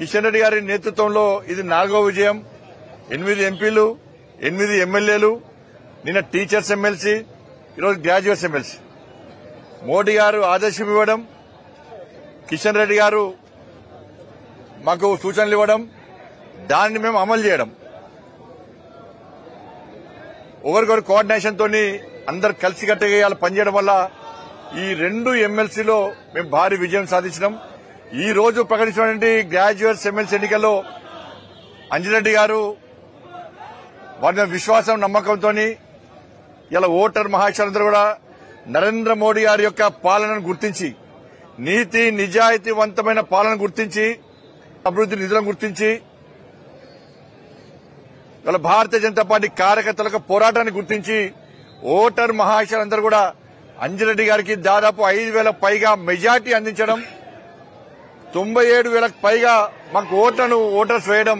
కిషన్ రెడ్డి గారి నేతృత్వంలో ఇది 4వ విజయం. 8 ఎంపీలు, 8 ఎమ్మెల్యేలు, నిన్న టీచర్స్ ఎమ్మెల్సీ, ఈరోజు గ్రాడ్యుయేట్స్ ఎమ్మెల్సీ. మోడీ గారు ఆదేశం ఇవ్వడం, కిషన్ రెడ్డి గారు మాకు సూచనలు ఇవ్వడం, దాన్ని మేము అమలు చేయడం, ఒకరికొకరు కోఆర్డినేషన్ తోని అందరు కలిసికట్టుగా ఇవాళ పనిచేయడం వల్ల ఈ 2 ఎమ్మెల్సీలో మేము భారీ విజయం సాధించినాం. ఈ రోజు ప్రకటించినటువంటి గ్రాడ్యుయేట్స్ ఎమ్మెల్సీ ఎన్నికల్లో అంజిరెడ్డి గారు వారి విశ్వాసం నమ్మకంతో ఇలా ఓటర్ మహాశయులందరూ కూడా నరేంద్ర మోడీ గారి యొక్క పాలనను గుర్తించి, నీతి నిజాయితీవంతమైన పాలన గుర్తించి, అభివృద్ది నిధులను గుర్తించి, ఇలా భారతీయ జనతా పార్టీ కార్యకర్తల యొక్క పోరాటాన్ని గుర్తించి ఓటర్ మహాశయులందరూ కూడా అంజిరెడ్డి గారికి దాదాపు 5,000 పైగా మెజార్టీ అందించడం, 97,000 పైగా మాకు ఓటర్స్ వేయడం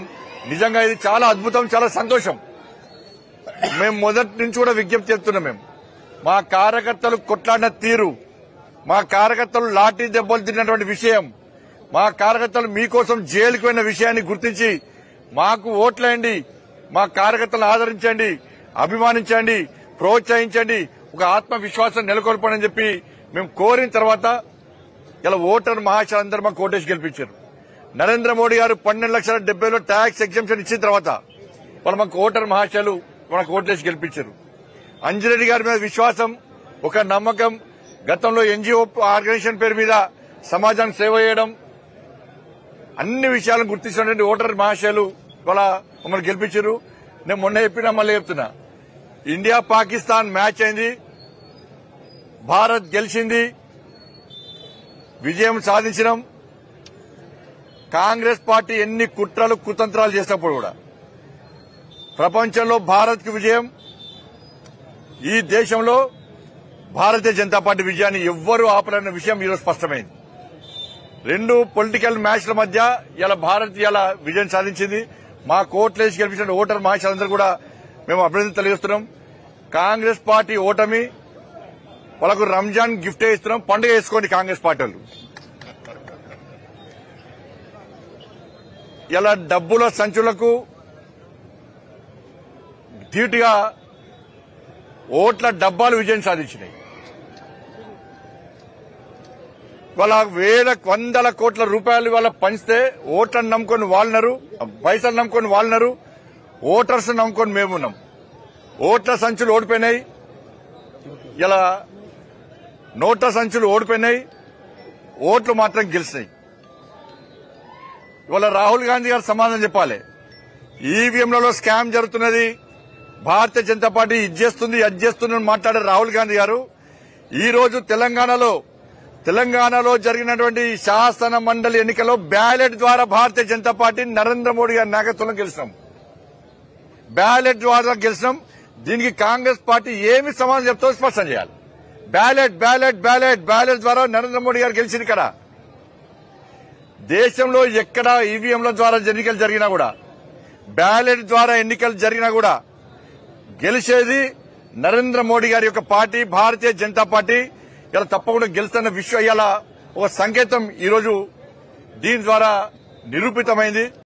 నిజంగా ఇది చాలా అద్భుతం, చాలా సంతోషం. మేము మొదటి నుంచి కూడా విజ్ఞప్తి చేస్తున్నాం. మేము మా కార్యకర్తలు కొట్లాడిన తీరు, మా కార్యకర్తలు లాఠీ దెబ్బలు తిన్నటువంటి విషయం, మా కార్యకర్తలు మీకోసం జైలుకు పోయిన విషయాన్ని గుర్తించి మాకు ఓట్లేయండి, మా కార్యకర్తలను ఆదరించండి, అభిమానించండి, ప్రోత్సహించండి, ఒక ఆత్మవిశ్వాసం నెలకొల్పని చెప్పి మేము కోరిన తర్వాత ఇలా ఓటర్ మహాశయులందరూ మాకు ఓటేసి గెలిపించారు. నరేంద్ర మోడీ గారు 12,70,000 ట్యాక్స్ ఎగ్జంప్షన్ ఇచ్చిన తర్వాత వాళ్ళు మాకు ఓటర్ మహాశయులు మనకు ఓట్లేసి గెలిపించారు. అంజిరెడ్డి గారి మీద విశ్వాసం, ఒక నమ్మకం, గతంలో ఎన్జీఓ ఆర్గనైజేషన్ పేరు మీద సమాజానికి సేవ చేయడం, అన్ని విషయాలను గుర్తించినటువంటి ఓటర్ మహాశయులు ఇవాళ మమ్మల్ని గెలిపించారు. నేను మొన్న చెప్పినా మళ్ళీ చెప్తున్నా, ఇండియా పాకిస్తాన్ మ్యాచ్ అయింది, భారత్ గెలిచింది, విజయం సాధించినాం. కాంగ్రెస్ పార్టీ ఎన్ని కుట్రలు కుతంత్రాలు చేసినప్పుడు కూడా ప్రపంచంలో భారత్ కి విజయం, ఈ దేశంలో భారతీయ జనతా పార్టీ విజయాన్ని ఎవ్వరూ ఆపలేని విషయం ఈరోజు స్పష్టమైంది. 2 పొలిటికల్ మ్యాచ్ల మధ్య ఇలా భారత్ ఇలా విజయం సాధించింది. మా కోట్లేసి గెలిపించిన ఓటర్ మహాశయులందరూ కూడా మేము అభినందన తెలియజేస్తున్నాం. కాంగ్రెస్ పార్టీ ఓటమి వాళ్ళకు రంజాన్ గిఫ్ట్ ఇస్తున్నాం, పండుగ వేసుకోండి కాంగ్రెస్ పార్టీ వాళ్ళు. ఇలా డబ్బుల సంచులకు ధీటుగా ఓట్ల డబ్బాలు విజయం సాధించినాయి. వాళ్ళ 1,000 కోట్ల రూపాయలు వాళ్ళ పంచితే ఓట్లను నమ్ముకొని వాళ్ళన్నారు, పైసలు నమ్ముకొని వాళ్ళన్నారు, ఓటర్స్ నమ్ముకొని మేమున్నాం. ఓట్ల సంచులు ఓడిపోయినాయి, ఇలా నోట్ల సంచులు ఓడిపోయినాయి, ఓట్లు మాత్రం గెలిచినాయి. ఇవాళ రాహుల్ గాంధీ గారు సమాధానం చెప్పాలి. ఈవీఎంలలో స్కామ్ జరుగుతున్నది, భారతీయ జనతా పార్టీ ఇది చేస్తుంది అది చేస్తుంది అని మాట్లాడే రాహుల్ గాంధీ గారు ఈ రోజు తెలంగాణలో జరిగినటువంటి శాసన మండలి ఎన్నికల్లో బ్యాలెట్ ద్వారా భారతీయ జనతా పార్టీ నరేంద్ర మోడీ గారి నాయకత్వంలో గెలిచినాం. బ్యాలెట్ ద్వారా గెలిచినాం. దీనికి కాంగ్రెస్ పార్టీ ఏమి సమాధానం చెప్తారో స్పష్టం చేయాలి. బ్యాలెట్ ద్వారా నరేంద్ర మోడీ గారు గెలిచింది కదా. దేశంలో ఎక్కడ ఈవీఎంల ద్వారా ఎన్నికలు జరిగినా కూడా, బ్యాలెట్ ద్వారా ఎన్నికలు జరిగినా కూడా గెలిచేది నరేంద్ర మోడీ గారి యొక్క పార్టీ, భారతీయ జనతా పార్టీ. ఇలా తప్పకుండా గెలుస్తున్న విషయం ఇలా ఒక సంకేతం ఈరోజు దీని ద్వారా నిరూపితమైంది.